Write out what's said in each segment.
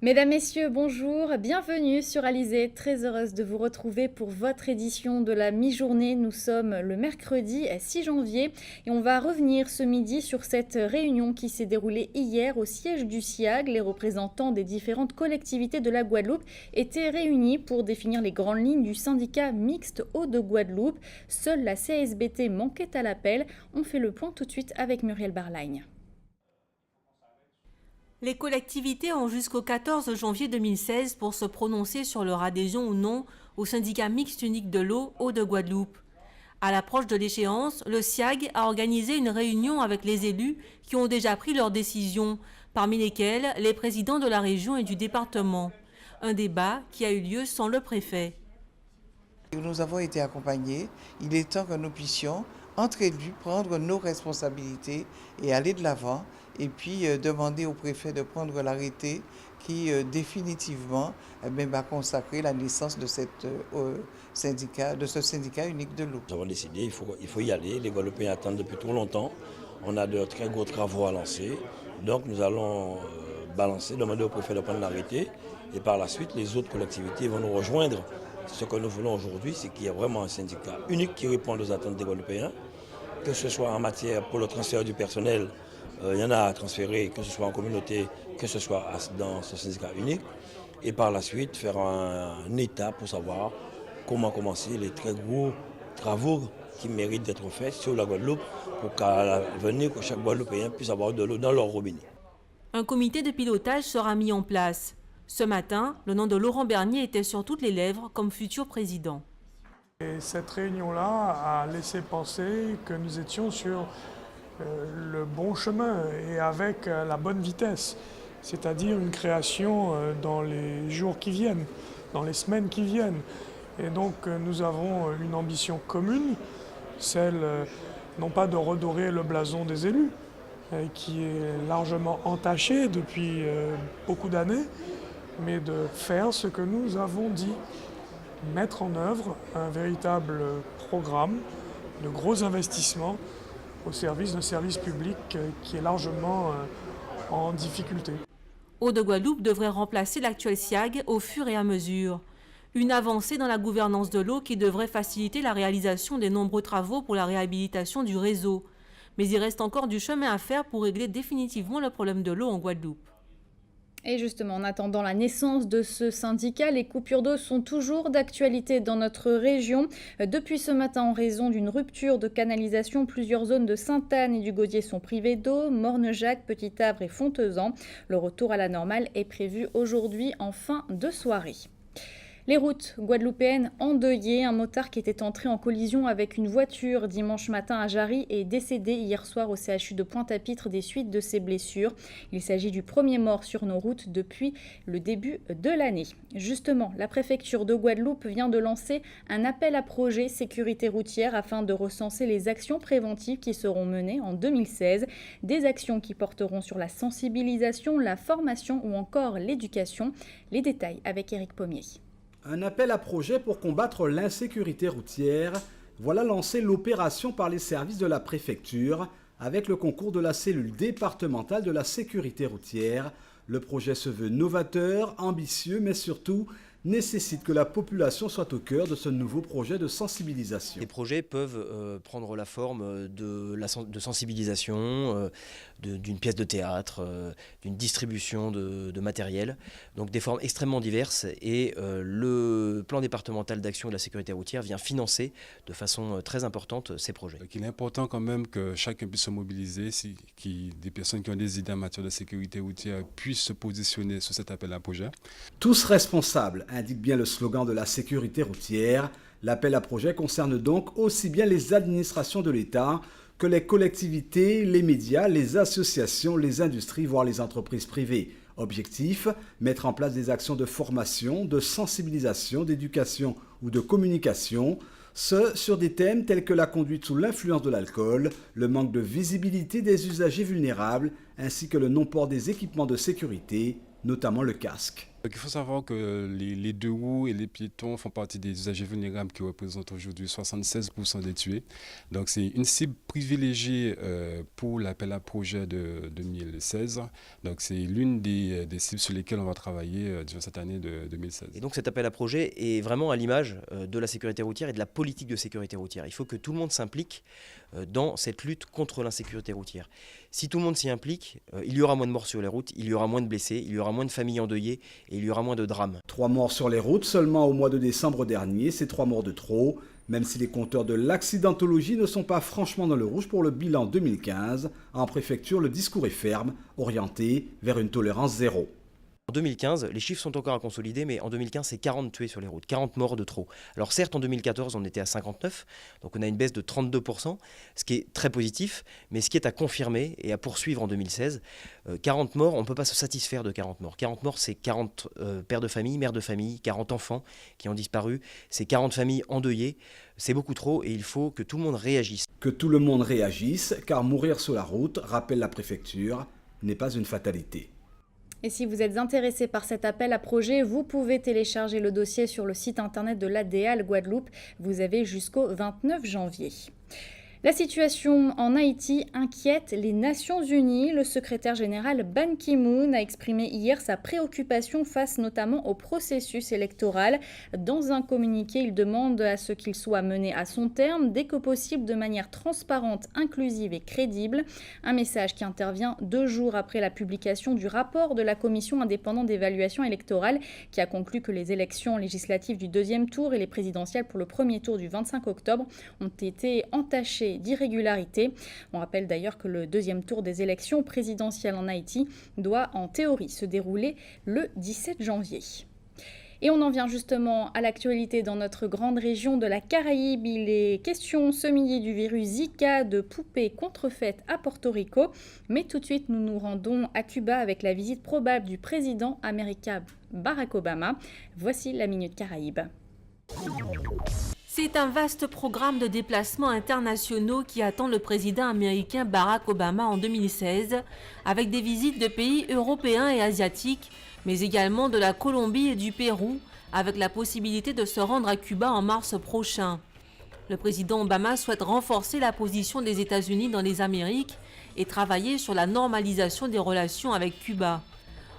Mesdames, Messieurs, bonjour, bienvenue sur Alizé. Très heureuse de vous retrouver pour votre édition de la mi-journée. Nous sommes le mercredi 6 janvier et on va revenir ce midi sur cette réunion qui s'est déroulée hier au siège du SIAG. Les représentants des différentes collectivités de la Guadeloupe étaient réunis pour définir les grandes lignes du syndicat mixte Hauts-de-Guadeloupe. Seule la CSBT manquait à l'appel. On fait le point tout de suite avec Muriel Barlagne. Les collectivités ont jusqu'au 14 janvier 2016 pour se prononcer sur leur adhésion ou non au syndicat mixte unique de l'eau Hauts-de-Guadeloupe. À l'approche de l'échéance, le SIAG a organisé une réunion avec les élus qui ont déjà pris leurs décisions, parmi lesquels les présidents de la région et du département. Un débat qui a eu lieu sans le préfet. Nous avons été accompagnés. Il est temps que nous puissions, entre élus, prendre nos responsabilités et aller de l'avant. Et puis demander au préfet de prendre l'arrêté qui définitivement va consacrer la naissance de, ce syndicat unique de l'eau. Nous avons décidé, il faut y aller. Les Guadeloupéens attendent depuis trop longtemps. On a de très gros travaux à lancer. Donc nous allons demander au préfet de prendre l'arrêté. Et par la suite, les autres collectivités vont nous rejoindre. Ce que nous voulons aujourd'hui, c'est qu'il y ait vraiment un syndicat unique qui réponde aux attentes des Guadeloupéens, que ce soit en matière pour le transfert du personnel. Il y en a à transférer, que ce soit en communauté, que ce soit dans ce syndicat unique. Et par la suite, faire un état pour savoir comment commencer les très gros travaux qui méritent d'être faits sur la Guadeloupe pour qu'à l'avenir, que chaque Guadeloupéen puisse avoir de l'eau dans leur robinet. Un comité de pilotage sera mis en place. Ce matin, le nom de Laurent Bernier était sur toutes les lèvres comme futur président. Et cette réunion-là a laissé penser que nous étions sur le bon chemin et avec la bonne vitesse, c'est-à-dire une création dans les jours qui viennent, dans les semaines qui viennent. Et donc nous avons une ambition commune, celle non pas de redorer le blason des élus, qui est largement entaché depuis beaucoup d'années, mais de faire ce que nous avons dit, mettre en œuvre un véritable programme de gros investissements au service d'un service public qui est largement en difficulté. Hauts-de-Guadeloupe devrait remplacer l'actuel SIAG au fur et à mesure. Une avancée dans la gouvernance de l'eau qui devrait faciliter la réalisation des nombreux travaux pour la réhabilitation du réseau. Mais il reste encore du chemin à faire pour régler définitivement le problème de l'eau en Guadeloupe. Et justement, en attendant la naissance de ce syndicat, les coupures d'eau sont toujours d'actualité dans notre région. Depuis ce matin, en raison d'une rupture de canalisation, plusieurs zones de Sainte-Anne et du Gaudier sont privées d'eau. Morne-Jacques, Petit-Havre et Fontezan. Le retour à la normale est prévu aujourd'hui en fin de soirée. Les routes guadeloupéennes endeuillées. Un motard qui était entré en collision avec une voiture dimanche matin à Jarry est décédé hier soir au CHU de Pointe-à-Pitre des suites de ses blessures. Il s'agit du premier mort sur nos routes depuis le début de l'année. Justement, la préfecture de Guadeloupe vient de lancer un appel à projet sécurité routière afin de recenser les actions préventives qui seront menées en 2016. Des actions qui porteront sur la sensibilisation, la formation ou encore l'éducation. Les détails avec Éric Pommier. Un appel à projet pour combattre l'insécurité routière. Voilà lancé l'opération par les services de la préfecture avec le concours de la cellule départementale de la sécurité routière. Le projet se veut novateur, ambitieux, mais surtout nécessite que la population soit au cœur de ce nouveau projet de sensibilisation. Les projets peuvent prendre la forme de sensibilisation, d'une pièce de théâtre, d'une distribution de matériel, donc des formes extrêmement diverses, et le plan départemental d'action de la sécurité routière vient financer de façon très importante ces projets. Il est important quand même que chacun puisse se mobiliser, des personnes qui ont des idées en matière de sécurité routière puissent se positionner sur cet appel à projet. Tous responsables, indique bien le slogan de la sécurité routière. L'appel à projet concerne donc aussi bien les administrations de l'État que les collectivités, les médias, les associations, les industries, voire les entreprises privées. Objectif, mettre en place des actions de formation, de sensibilisation, d'éducation ou de communication, ce sur des thèmes tels que la conduite sous l'influence de l'alcool, le manque de visibilité des usagers vulnérables, ainsi que le non-port des équipements de sécurité, notamment le casque. Donc il faut savoir que les deux roues et les piétons font partie des usagers vulnérables qui représentent aujourd'hui 76% des tués. Donc c'est une cible privilégiée pour l'appel à projet de 2016. Donc c'est l'une des cibles sur lesquelles on va travailler durant cette année de 2016. Et donc cet appel à projet est vraiment à l'image de la sécurité routière et de la politique de sécurité routière. Il faut que tout le monde s'implique dans cette lutte contre l'insécurité routière. Si tout le monde s'y implique, il y aura moins de morts sur les routes, il y aura moins de blessés, il y aura moins de familles endeuillées et il y aura moins de drames. 3 morts sur les routes seulement au mois de décembre dernier, c'est 3 morts de trop. Même si les compteurs de l'accidentologie ne sont pas franchement dans le rouge pour le bilan 2015, en préfecture, le discours est ferme, orienté vers une tolérance zéro. En 2015, les chiffres sont encore à consolider, mais en 2015, c'est 40 tués sur les routes, 40 morts de trop. Alors certes, en 2014, on était à 59, donc on a une baisse de 32%, ce qui est très positif, mais ce qui est à confirmer et à poursuivre en 2016. 40 morts, on ne peut pas se satisfaire de 40 morts. 40 morts, c'est 40 pères de famille, mères de famille, 40 enfants qui ont disparu, c'est 40 familles endeuillées. C'est beaucoup trop et il faut que tout le monde réagisse. Que tout le monde réagisse, car mourir sur la route, rappelle la préfecture, n'est pas une fatalité. Et si vous êtes intéressé par cet appel à projet, vous pouvez télécharger le dossier sur le site internet de l'ADAL Guadeloupe. Vous avez jusqu'au 29 janvier. La situation en Haïti inquiète les Nations Unies. Le secrétaire général Ban Ki-moon a exprimé hier sa préoccupation face notamment au processus électoral. Dans un communiqué, il demande à ce qu'il soit mené à son terme dès que possible de manière transparente, inclusive et crédible. Un message qui intervient 2 jours après la publication du rapport de la Commission indépendante d'évaluation électorale qui a conclu que les élections législatives du 2e tour et les présidentielles pour le 1er tour du 25 octobre ont été entachées d'irrégularités. On rappelle d'ailleurs que le 2e tour des élections présidentielles en Haïti doit en théorie se dérouler le 17 janvier. Et on en vient justement à l'actualité dans notre grande région de la Caraïbe. Il est question ce midi du virus Zika, de poupées contrefaites à Porto Rico. Mais tout de suite, nous nous rendons à Cuba avec la visite probable du président américain Barack Obama. Voici la Minute Caraïbe. C'est un vaste programme de déplacements internationaux qui attend le président américain Barack Obama en 2016, avec des visites de pays européens et asiatiques, mais également de la Colombie et du Pérou, avec la possibilité de se rendre à Cuba en mars prochain. Le président Obama souhaite renforcer la position des États-Unis dans les Amériques et travailler sur la normalisation des relations avec Cuba.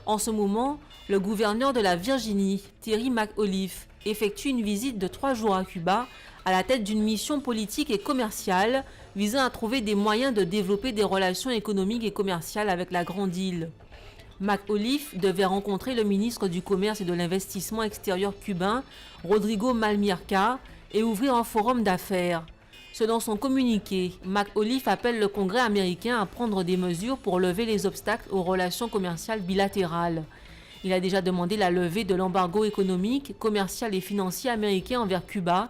En ce moment, le gouverneur de la Virginie, Terry McAuliffe, effectue une visite de 3 jours à Cuba à la tête d'une mission politique et commerciale visant à trouver des moyens de développer des relations économiques et commerciales avec la Grande Île. McAuliffe devait rencontrer le ministre du Commerce et de l'Investissement extérieur cubain, Rodrigo Malmirca, et ouvrir un forum d'affaires. Selon son communiqué, McAuliffe appelle le Congrès américain à prendre des mesures pour lever les obstacles aux relations commerciales bilatérales. Il a déjà demandé la levée de l'embargo économique, commercial et financier américain envers Cuba.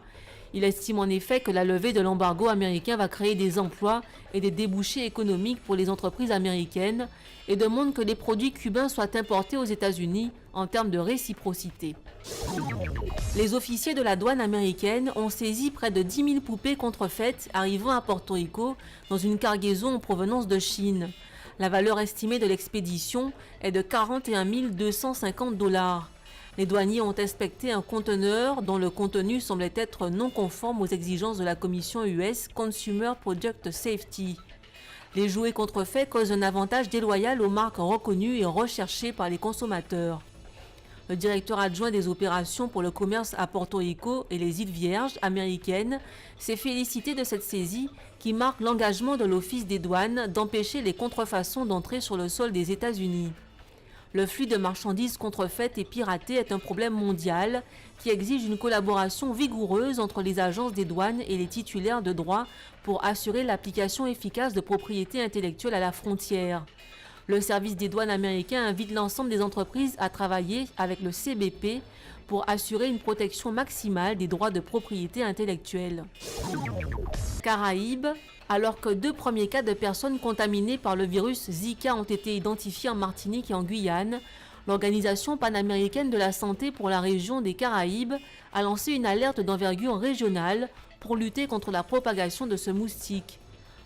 Il estime en effet que la levée de l'embargo américain va créer des emplois et des débouchés économiques pour les entreprises américaines et demande que les produits cubains soient importés aux États-Unis en termes de réciprocité. Les officiers de la douane américaine ont saisi près de 10 000 poupées contrefaites arrivant à Porto Rico dans une cargaison en provenance de Chine. La valeur estimée de l'expédition est de 41 250 $. Les douaniers ont inspecté un conteneur dont le contenu semblait être non conforme aux exigences de la Commission US Consumer Product Safety. Les jouets contrefaits causent un avantage déloyal aux marques reconnues et recherchées par les consommateurs. Le directeur adjoint des opérations pour le commerce à Porto Rico et les îles Vierges américaines s'est félicité de cette saisie qui marque l'engagement de l'Office des douanes d'empêcher les contrefaçons d'entrer sur le sol des États-Unis. Le flux de marchandises contrefaites et piratées est un problème mondial qui exige une collaboration vigoureuse entre les agences des douanes et les titulaires de droits pour assurer l'application efficace de propriété intellectuelle à la frontière. Le service des douanes américain invite l'ensemble des entreprises à travailler avec le CBP pour assurer une protection maximale des droits de propriété intellectuelle. Caraïbes, alors que 2 premiers cas de personnes contaminées par le virus Zika ont été identifiés en Martinique et en Guyane, l'Organisation panaméricaine de la santé pour la région des Caraïbes a lancé une alerte d'envergure régionale pour lutter contre la propagation de ce moustique.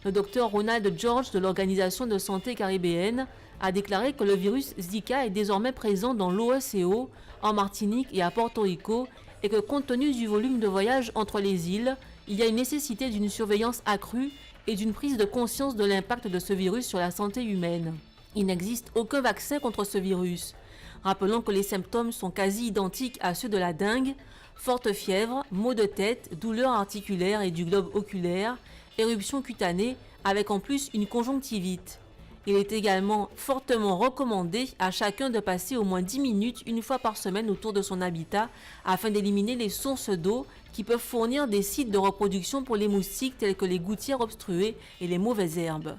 Le docteur Ronald George de l'Organisation de santé caribéenne a déclaré que le virus Zika est désormais présent dans l'OECO, en Martinique et à Porto Rico, et que compte tenu du volume de voyages entre les îles, il y a une nécessité d'une surveillance accrue et d'une prise de conscience de l'impact de ce virus sur la santé humaine. Il n'existe aucun vaccin contre ce virus. Rappelons que les symptômes sont quasi identiques à ceux de la dengue: forte fièvre, maux de tête, douleurs articulaires et du globe oculaire, éruption cutanée avec en plus une conjonctivite. Il est également fortement recommandé à chacun de passer au moins 10 minutes une fois par semaine autour de son habitat afin d'éliminer les sources d'eau qui peuvent fournir des sites de reproduction pour les moustiques tels que les gouttières obstruées et les mauvaises herbes.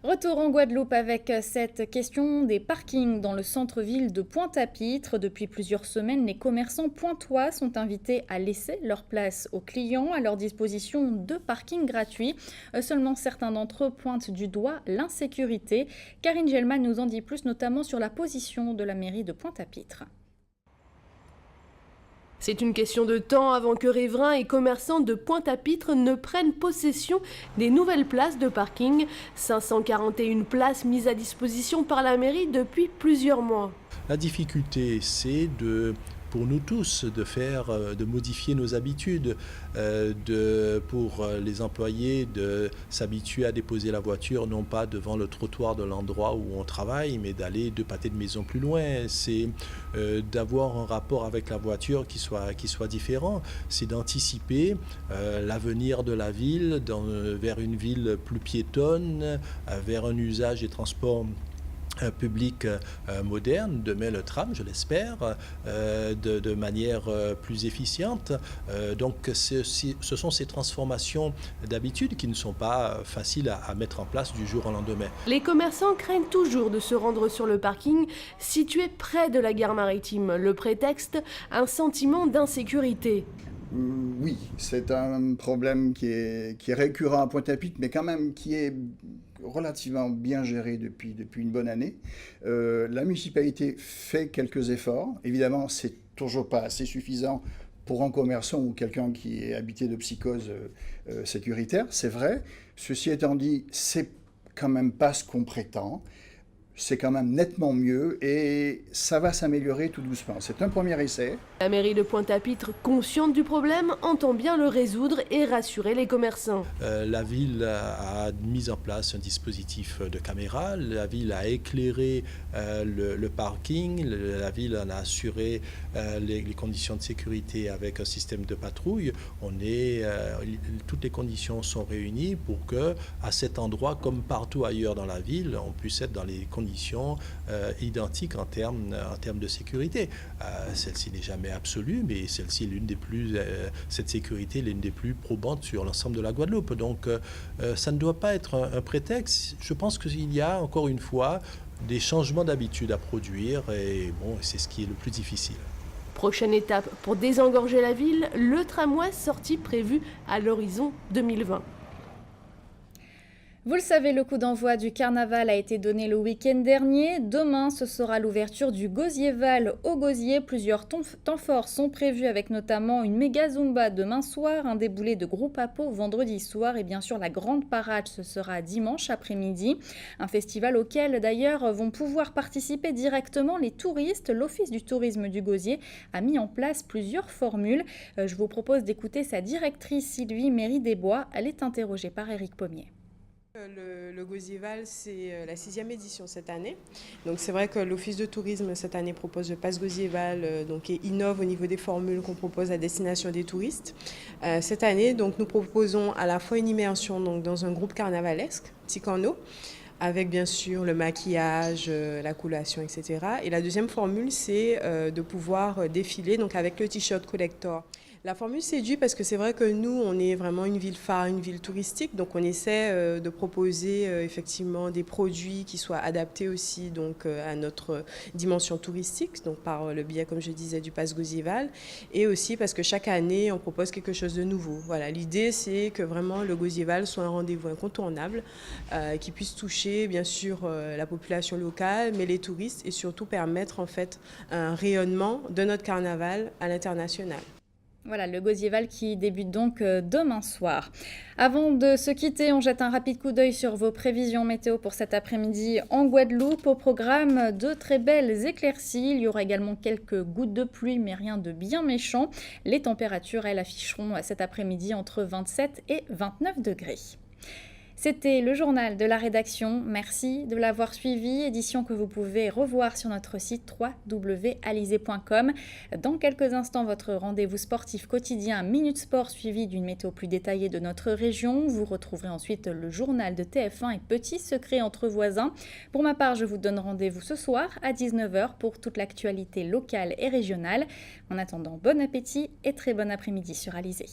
Retour en Guadeloupe avec cette question des parkings dans le centre-ville de Pointe-à-Pitre. Depuis plusieurs semaines, les commerçants pointois sont invités à laisser leur place aux clients, à leur disposition de parkings gratuits. Seulement certains d'entre eux pointent du doigt l'insécurité. Karine Gelman nous en dit plus, notamment sur la position de la mairie de Pointe-à-Pitre. C'est une question de temps avant que riverains et commerçants de Pointe-à-Pitre ne prennent possession des nouvelles places de parking. 541 places mises à disposition par la mairie depuis plusieurs mois. La difficulté, c'est pour nous tous de modifier nos habitudes, pour les employés de s'habituer à déposer la voiture non pas devant le trottoir de l'endroit où on travaille, mais d'aller 2 pâtés de maison plus loin. C'est d'avoir un rapport avec la voiture qui soit différent. C'est d'anticiper l'avenir de la ville vers une ville plus piétonne, vers un usage des transports public moderne, demain le tram, je l'espère, de manière plus efficiente. Donc ce sont ces transformations d'habitude qui ne sont pas faciles à mettre en place du jour au lendemain. Les commerçants craignent toujours de se rendre sur le parking situé près de la gare maritime. Le prétexte, un sentiment d'insécurité. Oui, c'est un problème qui est récurrent à Pointe-à-Pitre, mais quand même qui est relativement bien géré depuis une bonne année. La municipalité fait quelques efforts. Évidemment, c'est toujours pas assez suffisant pour un commerçant ou quelqu'un qui est habité de psychose sécuritaire, c'est vrai. Ceci étant dit, c'est quand même pas ce qu'on prétend. C'est quand même nettement mieux et ça va s'améliorer tout doucement. C'est un premier essai. La mairie de Pointe-à-Pitre, consciente du problème, entend bien le résoudre et rassurer les commerçants. La ville a mis en place un dispositif de caméra. La ville a éclairé le parking. La ville en a assuré les conditions de sécurité avec un système de patrouille. Toutes les conditions sont réunies pour que, à cet endroit, comme partout ailleurs dans la ville, on puisse être dans les conditions identiques en termes de sécurité. Celle-ci n'est jamais absolue, mais celle-ci est cette sécurité est l'une des plus probantes sur l'ensemble de la Guadeloupe. Donc ça ne doit pas être un prétexte. Je pense qu'il y a, encore une fois, des changements d'habitude à produire et bon, c'est ce qui est le plus difficile. Prochaine étape pour désengorger la ville, le tramway sortie prévu à l'horizon 2020. Vous le savez, le coup d'envoi du carnaval a été donné le week-end dernier. Demain, ce sera l'ouverture du Gosierval au Gosier. Plusieurs temps forts sont prévus avec notamment une méga zumba demain soir, un déboulé de groupe Apo vendredi soir et bien sûr la grande parade, ce sera dimanche après-midi. Un festival auquel d'ailleurs vont pouvoir participer directement les touristes. L'Office du tourisme du Gosier a mis en place plusieurs formules. Je vous propose d'écouter sa directrice Sylvie Méry-Desbois. Elle est interrogée par Éric Pommier. Le Gosierval, c'est la 6e édition cette année. Donc c'est vrai que l'Office de tourisme cette année propose le Pass Gosierval et innove au niveau des formules qu'on propose à destination des touristes. Cette année, donc, nous proposons à la fois une immersion dans un groupe carnavalesque, Ticano, avec bien sûr le maquillage, la collation, etc. Et la deuxième formule, c'est de pouvoir défiler donc, avec le t-shirt collector. La formule séduit parce que c'est vrai que nous, on est vraiment une ville phare, une ville touristique. Donc on essaie de proposer effectivement des produits qui soient adaptés aussi donc, à notre dimension touristique, donc par le biais, comme je disais, du Pass Gosierval. Et aussi parce que chaque année, on propose quelque chose de nouveau. Voilà, l'idée, c'est que vraiment le Gosierval soit un rendez-vous incontournable qui puisse toucher bien sûr la population locale, mais les touristes et surtout permettre en fait un rayonnement de notre carnaval à l'international. Voilà, le Gauziéval qui débute donc demain soir. Avant de se quitter, on jette un rapide coup d'œil sur vos prévisions météo pour cet après-midi en Guadeloupe. Au programme, de très belles éclaircies. Il y aura également quelques gouttes de pluie, mais rien de bien méchant. Les températures, elles, afficheront cet après-midi entre 27 et 29 degrés. C'était le journal de la rédaction. Merci de l'avoir suivi. Édition que vous pouvez revoir sur notre site www.alizé.com. Dans quelques instants, votre rendez-vous sportif quotidien Minute Sport suivi d'une météo plus détaillée de notre région. Vous retrouverez ensuite le journal de TF1 et Petits secrets entre voisins. Pour ma part, je vous donne rendez-vous ce soir à 19h pour toute l'actualité locale et régionale. En attendant, bon appétit et très bon après-midi sur Alizé.